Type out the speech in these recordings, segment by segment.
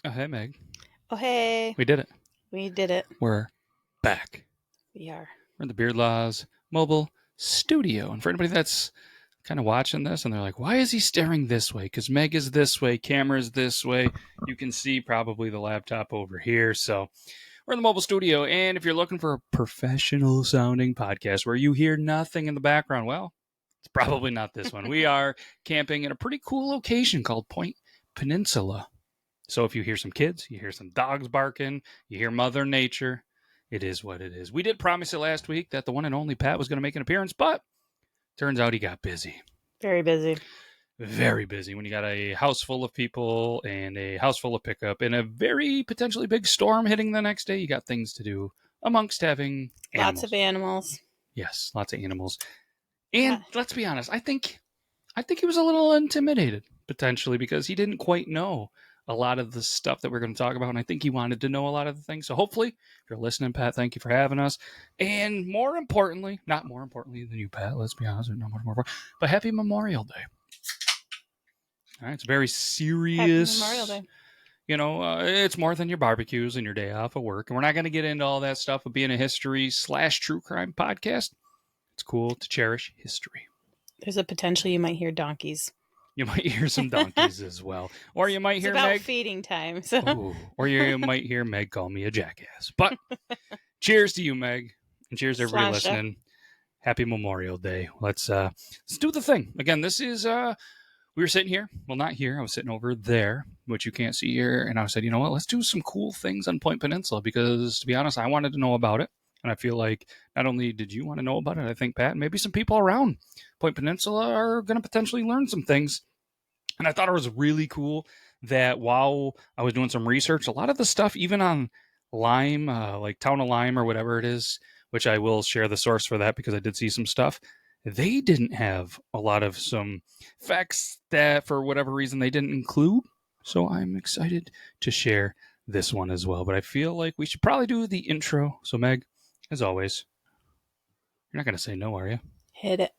Oh, hey, Meg. Oh, hey. We did it. We did it. We're back. We are. We're in the Beard Laws mobile studio. And for anybody that's kind of watching this and they're like, why is he staring this way? Because Meg is this way, camera's this way. You can see probably the laptop over here. So we're in the mobile studio. And if you're looking for a professional sounding podcast where you hear nothing in the background, well, it's probably not this one. We are camping in a pretty cool location called Point Peninsula. So if you hear some kids, you hear some dogs barking, you hear Mother Nature, it is what it is. We did promise it last week that the one and only Pat was going to make an appearance, but turns out he got busy. Very busy. Very busy. When you got a house full of people and a house full of pickup and a very potentially big storm hitting the next day, you got things to do amongst having animals. Lots of animals. Yes, lots of animals. And let's be honest, I think he was a little intimidated, potentially, because he didn't quite know a lot of the stuff that we're going to talk about, and I think he wanted to know a lot of the things. So hopefully, if you're listening, Pat, thank you for having us. And more importantly, not more importantly than you, Pat, let's be honest, not much more important, but Happy Memorial Day. All right, it's very serious. Happy Memorial Day. You know, it's more than your barbecues and your day off of work, and we're not going to get into all that stuff of being a history/true crime podcast. It's cool to cherish history. There's a potential you might hear donkeys. You might hear some donkeys as well. Or you might hear about Meg. Feeding time. So. Ooh, or you might hear Meg call me a jackass. But cheers to you, Meg. And cheers to everybody listening. Happy Memorial Day. Let's do the thing. Again, this is we were sitting here. Well, not here. I was sitting over there, which you can't see here. And I said, you know what? Let's do some cool things on Point Peninsula because, to be honest, I wanted to know about it. And I feel like not only did you want to know about it, I think, Pat, maybe some people around Point Peninsula are going to potentially learn some things. And I thought it was really cool that while I was doing some research, a lot of the stuff, even on Lyme, like Town of Lyme or whatever it is, which I will share the source for that because I did see some stuff, they didn't have a lot of some facts that for whatever reason they didn't include. So I'm excited to share this one as well. But I feel like we should probably do the intro. So Meg, as always, you're not going to say no, are you? Hit it.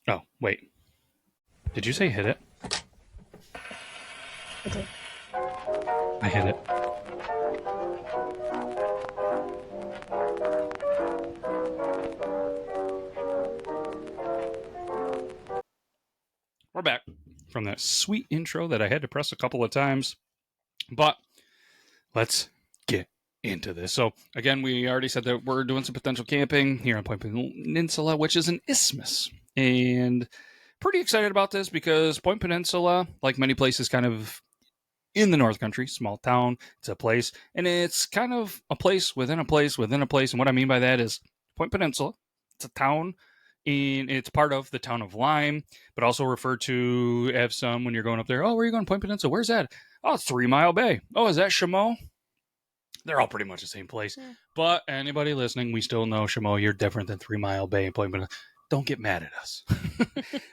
Oh, wait. Did you say hit it? I did. I hit it. We're back from that sweet intro that I had to press a couple of times. But let's get into this. So, again, we already said that we're doing some potential camping here on Point Peninsula, which is an isthmus. And pretty excited about this because Point Peninsula, like many places kind of in the North Country, small town, it's a place, and it's kind of a place within a place within a place. And what I mean by that is Point Peninsula, it's a town, and it's part of the town of Lyme, but also referred to as some when you're going up there. Oh, where are you going? Point Peninsula. Where's that? Oh, it's 3 Mile Bay. Oh, is that Chameau? They're all pretty much the same place. Yeah. But anybody listening, we still know, Chameau, you're different than 3 Mile Bay and Point Peninsula. Don't get mad at us.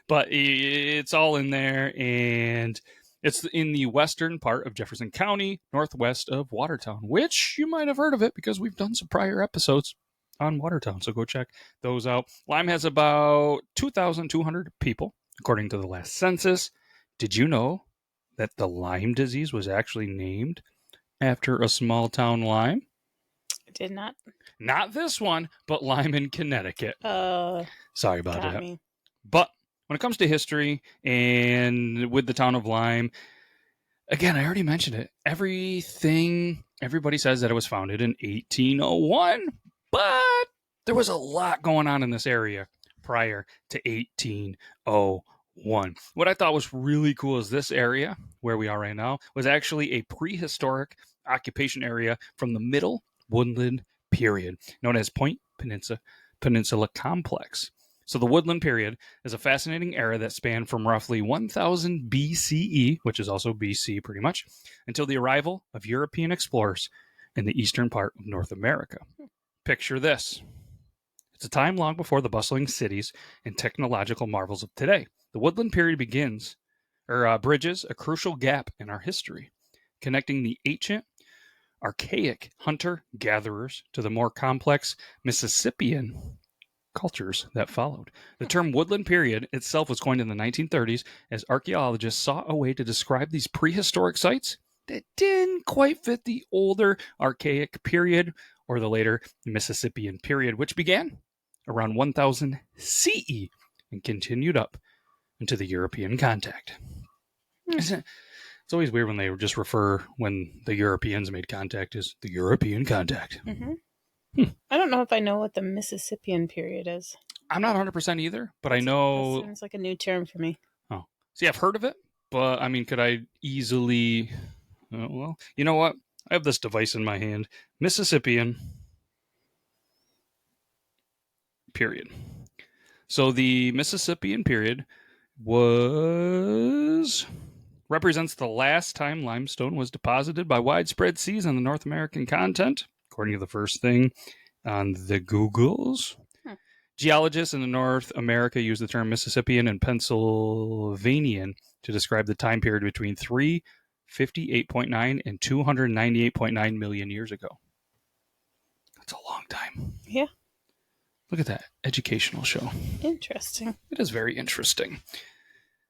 But it's all in there, and it's in the western part of Jefferson County, northwest of Watertown, which you might have heard of it because we've done some prior episodes on Watertown, so go check those out. Lyme has about 2,200 people, according to the last census. Did you know that the Lyme disease was actually named after a small town Lyme? I did not. Not this one, but Lyme in Connecticut. Sorry about that. Me. But when it comes to history and with the town of Lyme, again, I already mentioned it. Everybody says that it was founded in 1801, but there was a lot going on in this area prior to 1801. What I thought was really cool is this area where we are right now was actually a prehistoric occupation area from the Middle Woodland Period, known as Point Peninsula Complex. So the Woodland Period is a fascinating era that spanned from roughly 1000 BCE, which is also BC pretty much, until the arrival of European explorers in the eastern part of North America. Picture this. It's a time long before the bustling cities and technological marvels of today. The Woodland Period bridges a crucial gap in our history, connecting the ancient, archaic hunter-gatherers to the more complex Mississippian cultures that followed. The term woodland period itself was coined in the 1930s as archaeologists sought a way to describe these prehistoric sites that didn't quite fit the older archaic period or the later Mississippian period, which began around 1000 CE and continued up into the European contact. It's always weird when they just refer when the Europeans made contact as the European contact. I don't know if I know what the Mississippian period is. I'm not 100% either, but I know... That sounds like a new term for me. Oh. See, I've heard of it, but I mean, could I easily... well, you know what? I have this device in my hand. Mississippian period. So the Mississippian period represents the last time limestone was deposited by widespread seas on the North American continent, according to the first thing on the Googles. Geologists in North America use the term Mississippian and Pennsylvanian to describe the time period between 358.9 and 298.9 million years ago. That's a long time. Yeah. Look at that educational show. Interesting. It is very interesting.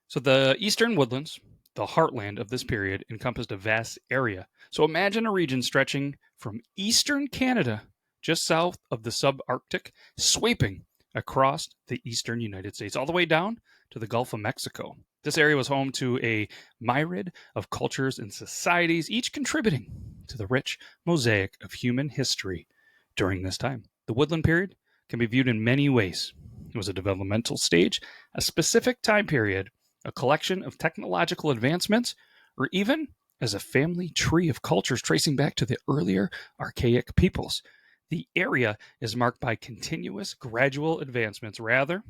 So the Eastern Woodlands, the heartland of this period, encompassed a vast area. So imagine a region stretching from eastern Canada, just south of the subarctic, sweeping across the eastern United States, all the way down to the Gulf of Mexico. This area was home to a myriad of cultures and societies, each contributing to the rich mosaic of human history during this time. The Woodland period can be viewed in many ways. It was a developmental stage, a specific time period, a collection of technological advancements, or even as a family tree of cultures tracing back to the earlier archaic peoples. The area is marked by continuous, gradual advancements rather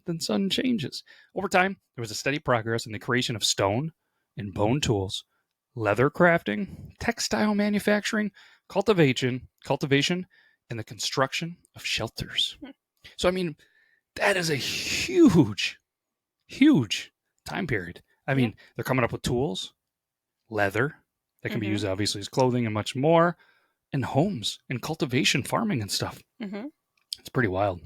than sudden changes. Over time, there was a steady progress in the creation of stone and bone tools, leather crafting, textile manufacturing, cultivation, and the construction of shelters. So, I mean, that is a huge time period. I mean, they're coming up with tools, leather that can be used obviously as clothing and much more, and homes and cultivation, farming and stuff. It's pretty wild.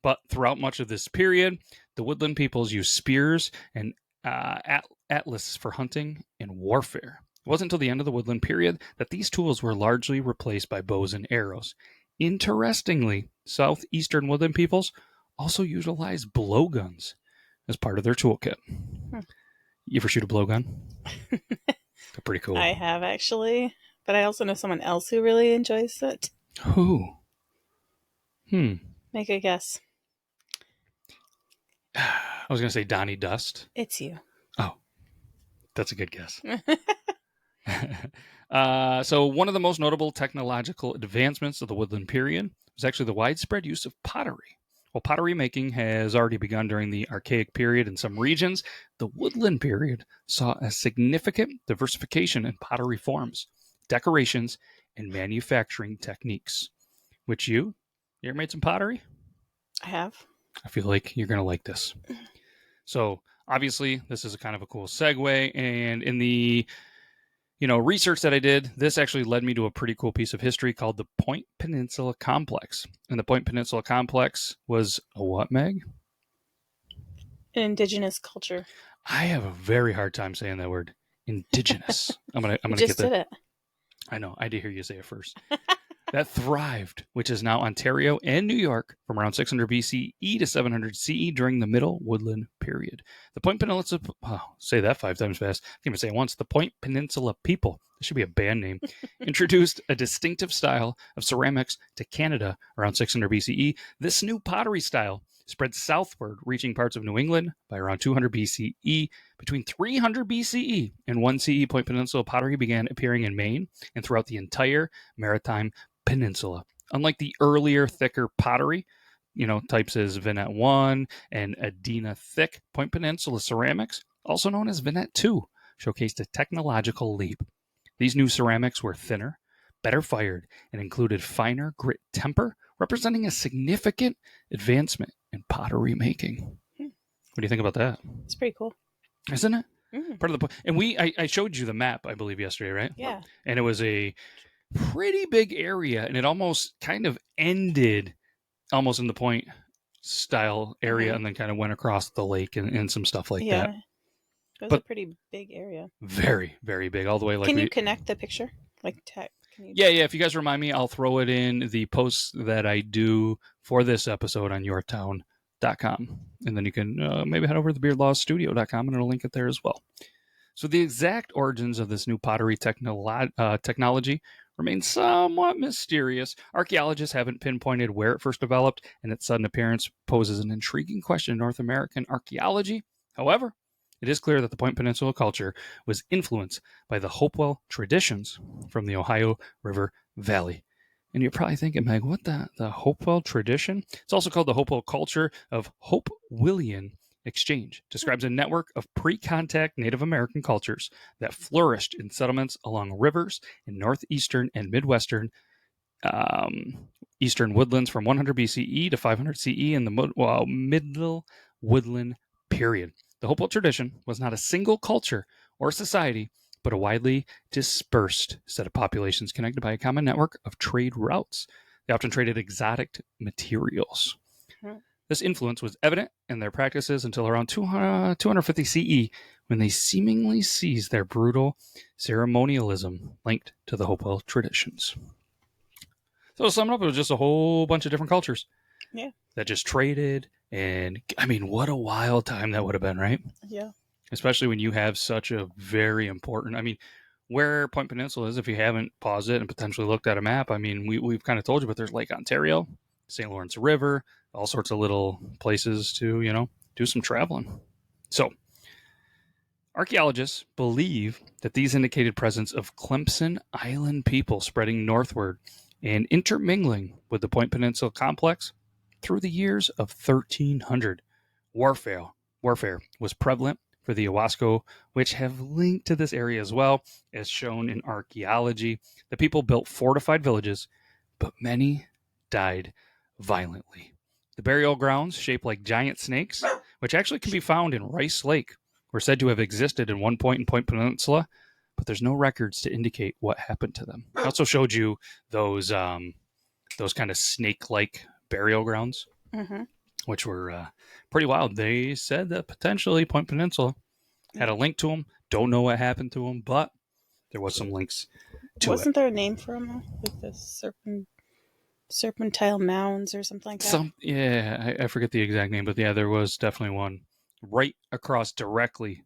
But throughout much of this period, the woodland peoples used spears and atlas for hunting and warfare. It wasn't until the end of the woodland period that these tools were largely replaced by bows and arrows. Interestingly, southeastern woodland peoples also utilized blowguns as part of their toolkit. You ever shoot a blowgun? They're pretty cool. I have, actually. But I also know someone else who really enjoys it. Who? Make a guess. I was going to say Donnie Dust. It's you. Oh, that's a good guess. So one of the most notable technological advancements of the woodland period was actually the widespread use of pottery. While pottery making has already begun during the archaic period in some regions, the woodland period saw a significant diversification in pottery forms, decorations, and manufacturing techniques. Which you ever made some pottery? I have. I feel like you're going to like this. So obviously, this is a kind of a cool segue, and in the research that I did, this actually led me to a pretty cool piece of history called the Point Peninsula Complex. And the Point Peninsula Complex was a what, Meg? An indigenous culture. I have a very hard time saying that word. Indigenous. I'm gonna just get that. did it. I know. I did hear you say it first. That thrived, which is now Ontario and New York, from around 600 BCE to 700 CE during the Middle Woodland Period. The Point Peninsula, say that 5 times fast. I can't even say it once. The Point Peninsula people, this should be a band name, introduced a distinctive style of ceramics to Canada around 600 BCE. This new pottery style spread southward, reaching parts of New England by around 200 BCE. Between 300 BCE and 1 CE, Point Peninsula pottery began appearing in Maine and throughout the entire maritime peninsula. Unlike the earlier, thicker pottery, types as Vinet 1 and Adena Thick, Point Peninsula ceramics, also known as Vinet 2, showcased a technological leap. These new ceramics were thinner, better fired, and included finer grit temper, representing a significant advancement in pottery making. What do you think about that? It's pretty cool. Isn't it? Part of the point. And I showed you the map, I believe, yesterday, right? Yeah. And it was a pretty big area, and it almost kind of ended almost in the point style area, and then kind of went across the lake and some stuff like that. It was But a pretty big area. very, very big, all the way. Like, can you connect the picture? Like, yeah. If you guys remind me, I'll throw it in the posts that I do for this episode on yourtown.com. And then you can maybe head over to beardlawstudio.com and it'll link it there as well. So the exact origins of this new pottery technology remain somewhat mysterious. Archaeologists haven't pinpointed where it first developed, and its sudden appearance poses an intriguing question in North American archaeology. However, it is clear that the Point Peninsula culture was influenced by the Hopewell traditions from the Ohio River Valley. And you're probably thinking, Megh, what the Hopewell tradition? It's also called the Hopewell culture of Hopewellian exchange. Describes a network of pre-contact Native American cultures that flourished in settlements along rivers in northeastern and midwestern eastern woodlands from 100 BCE to 500 CE in the Middle Woodland Period. The Hopewell tradition was not a single culture or society, but a widely dispersed set of populations connected by a common network of trade routes. They often traded exotic materials. This influence was evident in their practices until around 250 CE, when they seemingly ceased their brutal ceremonialism linked to the Hopewell traditions. So to sum it up, it was just a whole bunch of different cultures that just traded. And I mean, what a wild time that would have been, right? Yeah. Especially when you have such a very important, I mean, where Point Peninsula is, if you haven't paused it and potentially looked at a map, I mean, we've kind of told you, but there's Lake Ontario, St. Lawrence River, all sorts of little places to, do some traveling. So, archaeologists believe that these indicated presence of Clemson Island people spreading northward and intermingling with the Point Peninsula Complex through the years of 1300. Warfare was prevalent for the Owasco, which have linked to this area as well, as shown in archaeology. The people built fortified villages, but many died violently. The burial grounds, shaped like giant snakes, which actually can be found in Rice Lake, were said to have existed at one point in Point Peninsula, but there's no records to indicate what happened to them. I also showed you those kind of snake-like burial grounds, which were pretty wild. They said that potentially Point Peninsula had a link to them. Don't know what happened to them, but there was some links to Wasn't there a name for them, like the serpentine mounds or something like that? I forget the exact name, but yeah, there was definitely one right across directly,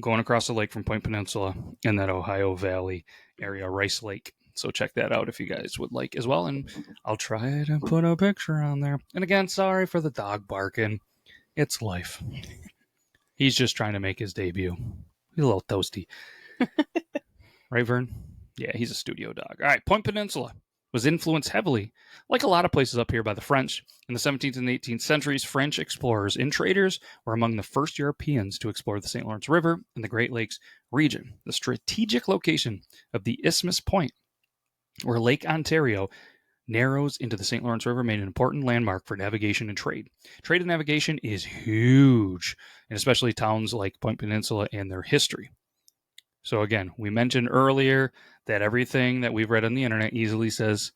going across the lake from Point Peninsula in that Ohio Valley area, Rice Lake. So check that out if you guys would like as well, and I'll try to put a picture on there. And again, sorry for the dog barking. It's life. He's just trying to make his debut. He's a little toasty. Right, Vern? Yeah, he's a studio dog. All right, Point Peninsula was influenced heavily, like a lot of places up here, by the French. In the 17th and 18th centuries, French explorers and traders were among the first Europeans to explore the St. Lawrence River and the Great Lakes region. The strategic location of the Isthmus Point, where Lake Ontario narrows into the St. Lawrence River, made an important landmark for navigation and trade. Trade and navigation is huge, and especially towns like Point Peninsula and their history. So again, we mentioned earlier that everything that we've read on the internet easily says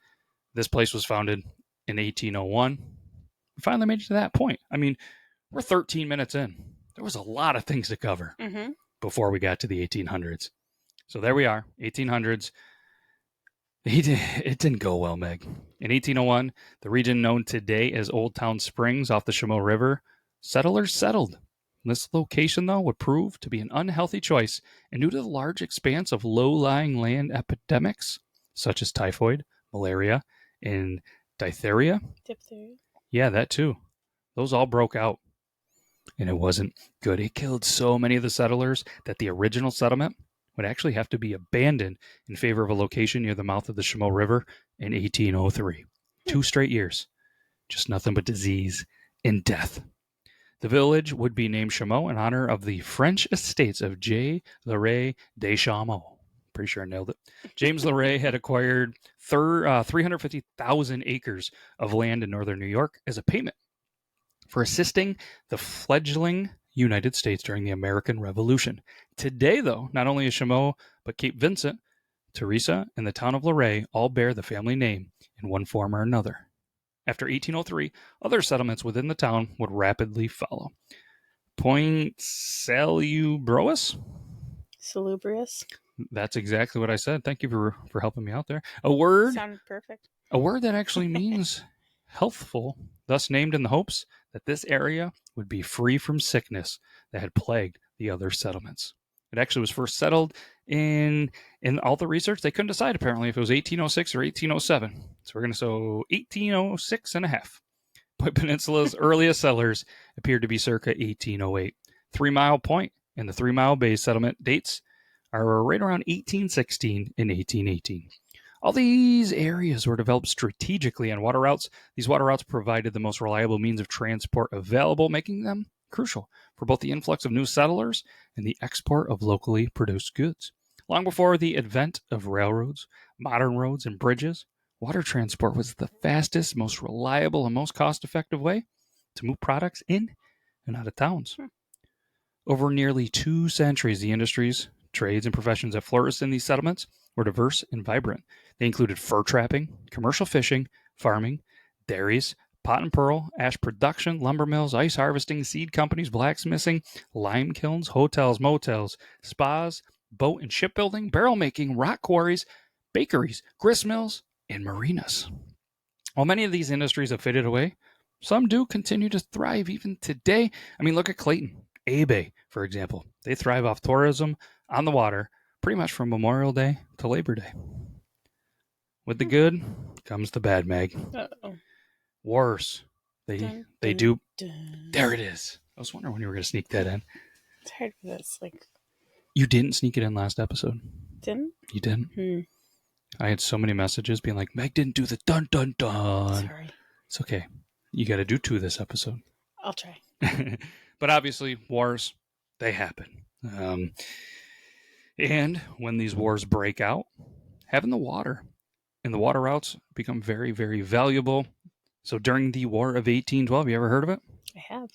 this place was founded in 1801. We finally made it to that point. I mean, we're 13 minutes in. There was a lot of things to cover before we got to the 1800s. So there we are, 1800s. It didn't go well, Megh. In 1801, the region known today as Old Town Springs off the Chameau River, settlers settled. This location, though, would prove to be an unhealthy choice, and due to the large expanse of low-lying land epidemics, such as typhoid, malaria, and diphtheria. Yeah, that too. Those all broke out, and it wasn't good. It killed so many of the settlers that the original settlement would actually have to be abandoned in favor of a location near the mouth of the Chameau River in 1803. 2 straight years. Just nothing but disease and death. The village would be named Chameau in honor of the French estates of J. Leray de Chameau. Pretty sure I nailed it. James Leray had acquired 350,000 acres of land in northern New York as a payment for assisting the fledgling United States during the American Revolution. Today, though, not only is Chameau, but Cape Vincent, Teresa, and the town of Leray all bear the family name in one form or another. After 1803, other settlements within the town would rapidly follow. Point Salubrious? Salubrious. That's exactly what I said. Thank you for helping me out there. A word Sounded perfect. that actually means healthful, thus named in the hopes that this area would be free from sickness that had plagued the other settlements. It actually was first settled in all the research. They couldn't decide apparently if it was 1806 or 1807. So we're going to say 1806 and a half. Point Peninsula's earliest settlers appeared to be circa 1808. 3 Mile Point and the 3 Mile Bay settlement dates are right around 1816 and 1818. All these areas were developed strategically on water routes. These water routes provided the most reliable means of transport available, making them crucial for both the influx of new settlers and the export of locally produced goods. Long before the advent of railroads, modern roads, and bridges, water transport was the fastest, most reliable, and most cost-effective way to move products in and out of towns. Over nearly 2 centuries, the industries, trades, and professions that flourished in these settlements were diverse and vibrant. They included fur trapping, commercial fishing, farming, dairies, pot and pearl, ash production, lumber mills, ice harvesting, seed companies, blacksmithing, lime kilns, hotels, motels, spas, boat and shipbuilding, barrel making, rock quarries, bakeries, grist mills, and marinas. While many of these industries have faded away, some do continue to thrive even today. I mean, look at Clayton, Bay, for example. They thrive off tourism on the water pretty much from Memorial Day to Labor Day. With the good comes the bad, Meg. Uh-oh. Wars. They do. Dun. There it is. I was wondering when you were going to sneak that in. It's hard for this. You didn't sneak it in last episode. Didn't? You didn't? I had so many messages being like, Meg didn't do the dun dun dun. Sorry. It's okay. You got to do 2 this episode. I'll try. But obviously, wars, they happen. And when these wars break out, having the water and the water routes become very, very valuable. So during the War of 1812, you ever heard of it? I have.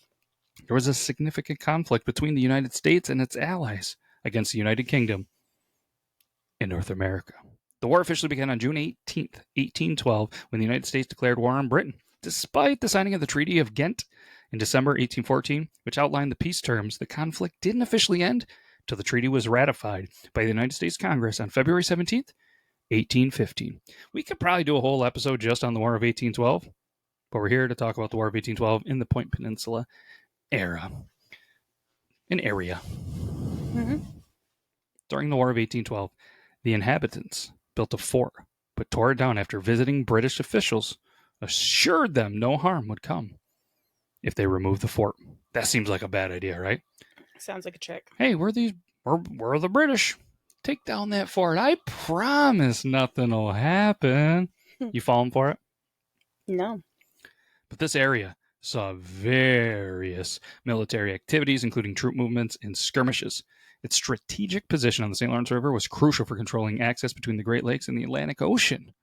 There was a significant conflict between the United States and its allies against the United Kingdom in North America. The war officially began on June 18th, 1812, when the United States declared war on Britain. Despite the signing of the Treaty of Ghent in December 1814, which outlined the peace terms, the conflict didn't officially end until the treaty was ratified by the United States Congress on February 17th, 1815. We could probably do a whole episode just on the War of 1812, but we're here to talk about the War of 1812 in the Point Peninsula area. Mm-hmm. During the War of 1812, the inhabitants built a fort, but tore it down after visiting British officials assured them no harm would come if they removed the fort. That seems like a bad idea, right? Sounds like a trick. Hey, we're the British. Take down that fort. I promise nothing will happen. You falling for it? No. But this area saw various military activities, including troop movements and skirmishes. Its strategic position on the St. Lawrence River was crucial for controlling access between the Great Lakes and the Atlantic Ocean.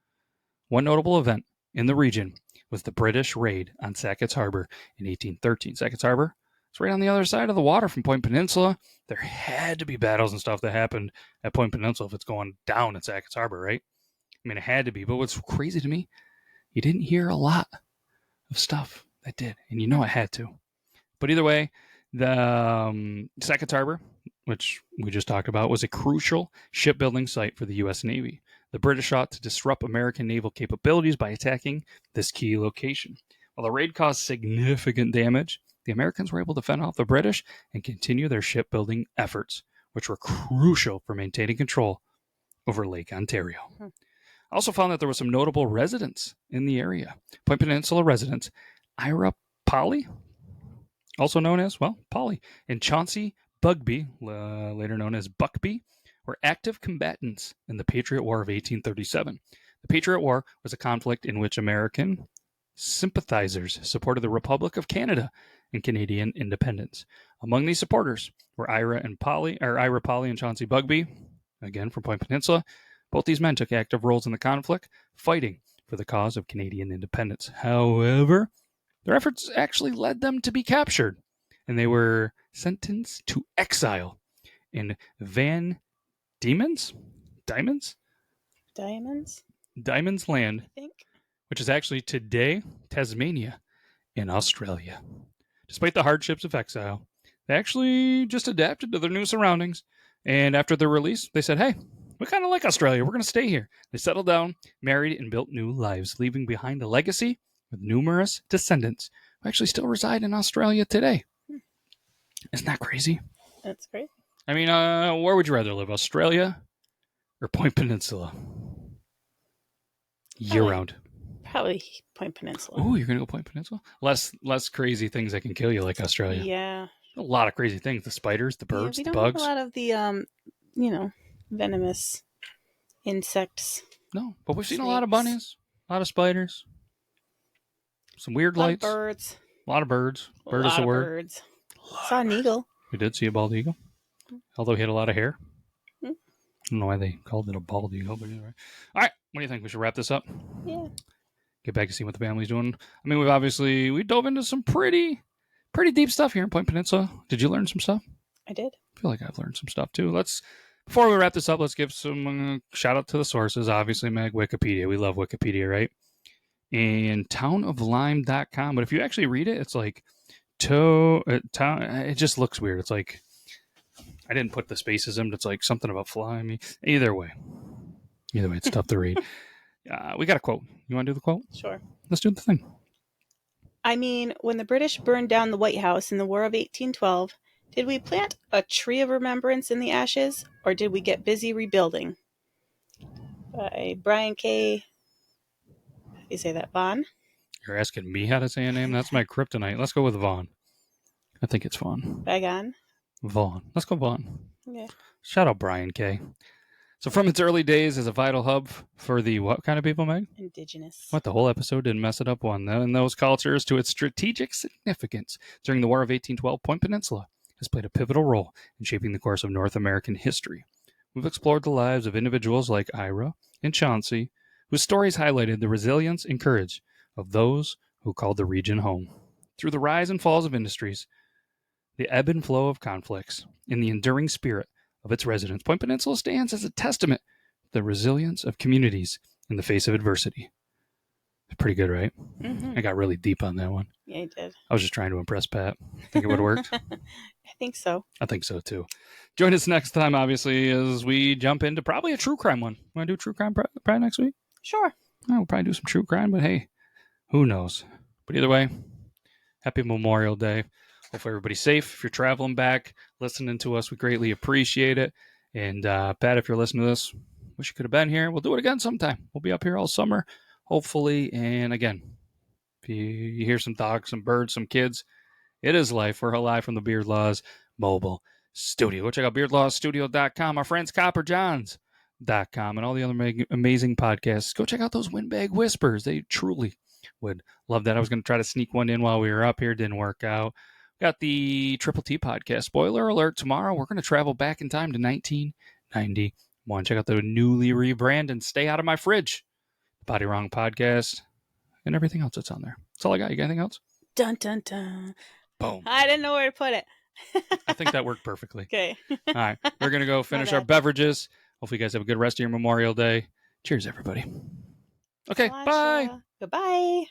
One notable event in the region was the British raid on Sacketts Harbor in 1813. Sacketts Harbor is right on the other side of the water from Point Peninsula. There had to be battles and stuff that happened at Point Peninsula if it's going down at Sacketts Harbor, right? I mean, it had to be. But what's crazy to me, you didn't hear a lot of stuff that did, and you know it had to. But either way, the Sacketts Harbor, which we just talked about, was a crucial shipbuilding site for the U.S. Navy. The British sought to disrupt American naval capabilities by attacking this key location. While the raid caused significant damage, the Americans were able to fend off the British and continue their shipbuilding efforts, which were crucial for maintaining control over Lake Ontario. I also found that there were some notable residents in the area. Point Peninsula residents Ira Polly, also known as, Polly, and Chauncey Bugby, later known as Bugby, were active combatants in the Patriot War of 1837. The Patriot War was a conflict in which American sympathizers supported the Republic of Canada and Canadian independence. Among these supporters were Ira Polly and Chauncey Bugby, again from Point Peninsula. Both these men took active roles in the conflict, fighting for the cause of Canadian independence. However, their efforts actually led them to be captured, and they were sentenced to exile in Van Diemen's Land, Diamonds? which which is actually today Tasmania in Australia. Despite the hardships of exile, they actually just adapted to their new surroundings. And after their release, they said, hey, we kind of like Australia. We're going to stay here. They settled down, married, and built new lives, leaving behind a legacy with numerous descendants who actually still reside in Australia today. Isn't that crazy? That's great. I mean, where would you rather live, Australia or Point Peninsula? Year round. Probably Point Peninsula. Oh, you're going to go Point Peninsula? Less crazy things that can kill you like Australia. Yeah. A lot of crazy things. The spiders, the birds, we the don't bugs. have a lot of the, venomous insects. No, but we've seen a Snakes. lot of bunnies, a lot of spiders, some weird lights. A lot of birds. A lot of birds. Bird a lot is a of word. birds. Saw an eagle. We did see a bald eagle, although he had a lot of hair. Hmm. I don't know why they called it a bald eagle, but anyway. All right, what do you think? We should wrap this up? Yeah. Get back to see what the family's doing. I mean, we dove into some pretty deep stuff here in Point Peninsula. Did you learn some stuff? I did. I feel like I've learned some stuff too. Before we wrap this up, let's give some shout out to the sources. Obviously, Megh, Wikipedia. We love Wikipedia, right? And townoflyme.com. But if you actually read it, it's like town. It just looks weird. It's like I didn't put the spaces in. But it's like something about flying. Either way, it's tough to read. We got a quote. You want to do the quote? Sure. Let's do the thing. I mean, when the British burned down the White House in the War of 1812, did we plant a tree of remembrance in the ashes, or did we get busy rebuilding? By Brian K. How do you say that? Vaughn? You're asking me how to say a name? That's my kryptonite. Let's go with Vaughn. I think it's Vaughn. Bag on? Vaughn. Let's go Vaughn. Okay. Shout out Brian K. So from its early days as a vital hub for the what kind of people, Megh? Indigenous. What, the whole episode didn't mess it up one. In those cultures, to its strategic significance during the War of 1812, Point Peninsula has played a pivotal role in shaping the course of North American history. We've explored the lives of individuals like Ira and Chauncey, whose stories highlighted the resilience and courage of those who called the region home. Through the rise and falls of industries, the ebb and flow of conflicts, and the enduring spirit of its residents, Point Peninsula stands as a testament to the resilience of communities in the face of adversity. Pretty good, right? Mm-hmm. I got really deep on that one. Yeah, you did. I was just trying to impress Pat. Think it would have worked? I think so. I think so, too. Join us next time, obviously, as we jump into probably a true crime one. Want to do true crime probably next week? Sure. We'll probably do some true crime, but hey, who knows? But either way, happy Memorial Day. Hopefully everybody's safe. If you're traveling back, listening to us, we greatly appreciate it. And Pat, if you're listening to this, wish you could have been here. We'll do it again sometime. We'll be up here all summer, hopefully. And again, if you hear some dogs, some birds, some kids, it is life. We're live from the Beard Laws Mobile Studio. Go check out beardlawstudio.com, our friends copperjohns.com, and all the other amazing podcasts. Go check out those Windbag Whispers. They truly would love that. I was going to try to sneak one in while we were up here. Didn't work out. Got the Triple T podcast. Spoiler alert, tomorrow we're going to travel back in time to 1991. Check out the newly rebrand and Stay Out of My Fridge, the Body Wrong podcast, and everything else that's on there. That's all I got. You got anything else? Dun, dun, dun. Boom. I didn't know where to put it. I think that worked perfectly. Okay. All right. We're going to go finish our beverages. Hopefully you guys have a good rest of your Memorial Day. Cheers, everybody. Okay, bye. Goodbye.